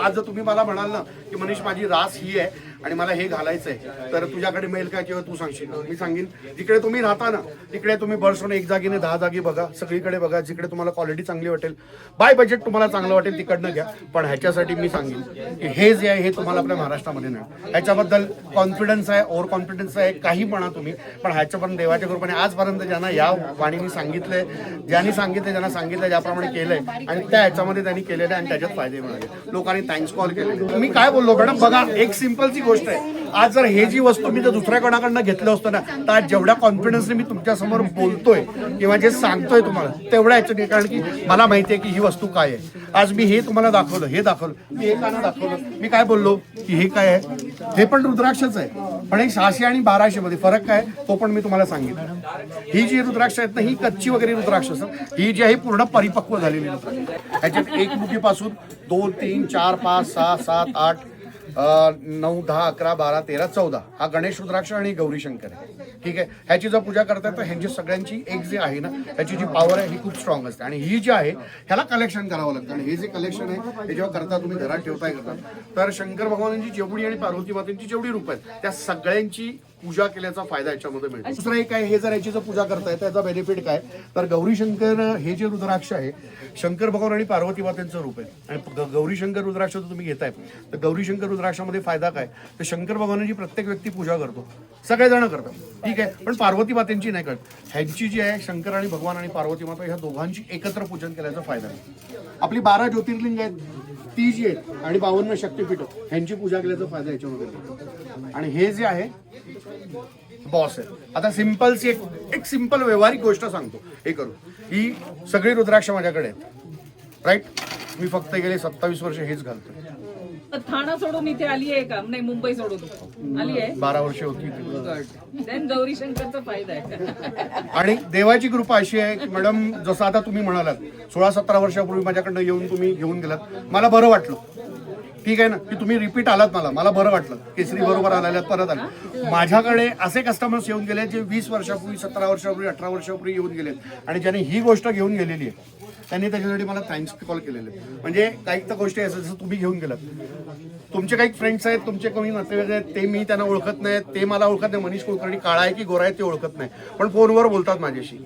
आज जर तुम्ही मला म्हणाल ना की मनीष माझी रास ही आहे आणि मला हे घालायचंय, तर तुझ्याकडे मिळेल काय किंवा तू सांगशील? मी सांगेन जिकडे तुम्ही राहता ना तिकडे तुम्ही बर्सोने एक जागीने 10 जागी बघा, सगळीकडे बघा, जिकडे तुम्हाला क्वालिटी चांगली वाटेल, बाय बजेट तुम्हाला चांगलं वाटेल तिकडनं घ्या. पण ह्याच्यासाठी मी सांगेन की हे जे आहे हे तुम्हाला आपल्या महाराष्ट्रामध्ये नाही. ह्याच्याबद्दल कॉन्फिडन्स आहे, ओव्हर कॉन्फिडन्स आहे, काही म्हणा तुम्ही, पण ह्याच्यापर्यंत देवाच्या कृपेने आजपर्यंत ज्यांना या वाणीने सांगितलंय, ज्यांनी सांगितलं ज्याप्रमाणे केलंय आणि त्या ह्याच्यामध्ये त्यांनी केलेलं आहे आणि त्याच्यात फायदे मिळाले, लोकांनी थँक्स कॉल केले. मी काय बोललो मॅडम, बघा एक सिंपलची गोष्ट आहे, आज जर हे जी वस्तू मी जर दुसऱ्या कोणाकडनं घेतलं असतं ना, तर आज जेवढ्या कॉन्फिडन्सने मी तुमच्या समोर बोलतोय किंवा जे सांगतोय तुम्हाला तेवढ्या ह्याच्याने, कारण की मला माहिती आहे की ही वस्तू काय आहे. आज मी हे तुम्हाला दाखवलं, हे दाखवलं, मी हे काना दाखवलं, मी काय बोललो की हे काय आहे, हे पण रुद्राक्षच आहे, पण हे 600 आणि 1200 मध्ये फरक काय तो पण मी तुम्हाला सांगितलं. ही जी रुद्राक्ष आहेत ना, ही कच्ची वगैरे रुद्राक्ष असतात, ही जी आहे पूर्ण परिपक्व झालेली रुद्राक्ष. ह्याच्यात एक मुठीपासून 2 3 4 5 6 7 8 9 10 11 12 13 14 हा गणेश रुद्राक्ष आणि गौरी शंकर आहे. ठीक आहे, ह्याची जर पूजा करताय तर ह्यांची सगळ्यांची एक जे आहे ना ह्याची जी पॉवर आहे ही खूप स्ट्रॉंग असते. आणि ही जी आहे ह्याला कलेक्शन करावं लागतं. आणि हे जे कलेक्शन आहे हे जेव्हा करता तुम्ही घरात ठेवताय तर शंकर भगवानांची जेवढी आणि पार्वती मातेची जेवढी रूप आहेत त्या सगळ्यांची पूजा केल्याचा फायदा याच्यामध्ये मिळतो. दुसरं एक आहे, हे जर याची जर पूजा करताय त्याचा बेनिफिट काय, तर गौरी शंकर हे जे रुद्राक्ष आहे शंकर भगवान आणि पार्वती मातेचं रूप आहे. आणि गौरी शंकर रुद्राक्ष जर तुम्ही घेताय तर गौरी शंकर रुद्राक्षामध्ये फायदा काय, तर शंकर भगवानाची प्रत्येक व्यक्ती पूजा करतो, सगळेजण करतात, ठीक आहे, पण पार्वती मातेंची नाही करत. ह्यांची जी आहे शंकर आणि भगवान आणि पार्वती माता ह्या दोघांची एकत्र पूजन केल्याचा फायदा आहे. आपली 12 ज्योतिर्लिंग आहेत ती जी आहेत आणि 52 शक्तीपीठ ह्यांची पूजा केल्याचा फायदा याच्यामध्ये. आणि हे जे आहे बॉस आहे. आता सिंपलची एक सिंपल व्यवहारिक गोष्ट सांगतो, हे करू, ही सगळी रुद्राक्ष माझ्याकडे आहेत, राईट. मी फक्त गेले 27 वर्ष हेच घालतो. ठाणा सोडून इथे आली आहे का? नाही, मुंबई सोडून आली आहे. 12 वर्ष होती. गौरी शंकरचा फायदा आहे. आणि देवाची कृपा अशी आहे की मॅडम, जसं आता तुम्ही म्हणालात 16-17 वर्षापूर्वी माझ्याकडनं येऊन तुम्ही घेऊन गेलात, मला बरं वाटलं, ठीक आहे ना, की तुम्ही रिपीट आलात, मला बरं वाटलं, केसरी बरोबर आलेल्यात, परत आले. माझ्याकडे असे कस्टमर्स येऊन गेले जे 20 वर्षापूर्वी 17 वर्षापूर्वी 18 वर्षापूर्वी येऊन गेलेत आणि ज्यांनी ही गोष्ट घेऊन गेलेली आहे त्यांनी त्याच्यासाठी मला थँक्स कॉल केलेले. म्हणजे काही तर गोष्टी असतात जसं तुम्ही घेऊन गेलात, तुमचे काही फ्रेंड्स आहेत, तुमचे कोणी नातेवाईक आहेत, ते मी त्यांना ओळखत नाही, ते मला ओळखत नाही, मनीष कुलकर्णी काळा आहे की गोरा आहे ते ओळखत नाही, पण फोनवर बोलतात माझ्याशी.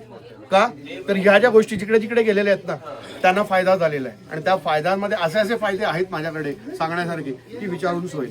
का, तर ह्या ज्या गोष्टी जिकडे जिकडे गेलेल्या आहेत ना त्यांना फायदा झालेला आहे. आणि त्या फायद्यांमध्ये असे फायदे आहेत माझ्याकडे सांगण्यासारखे की विचारून सोय.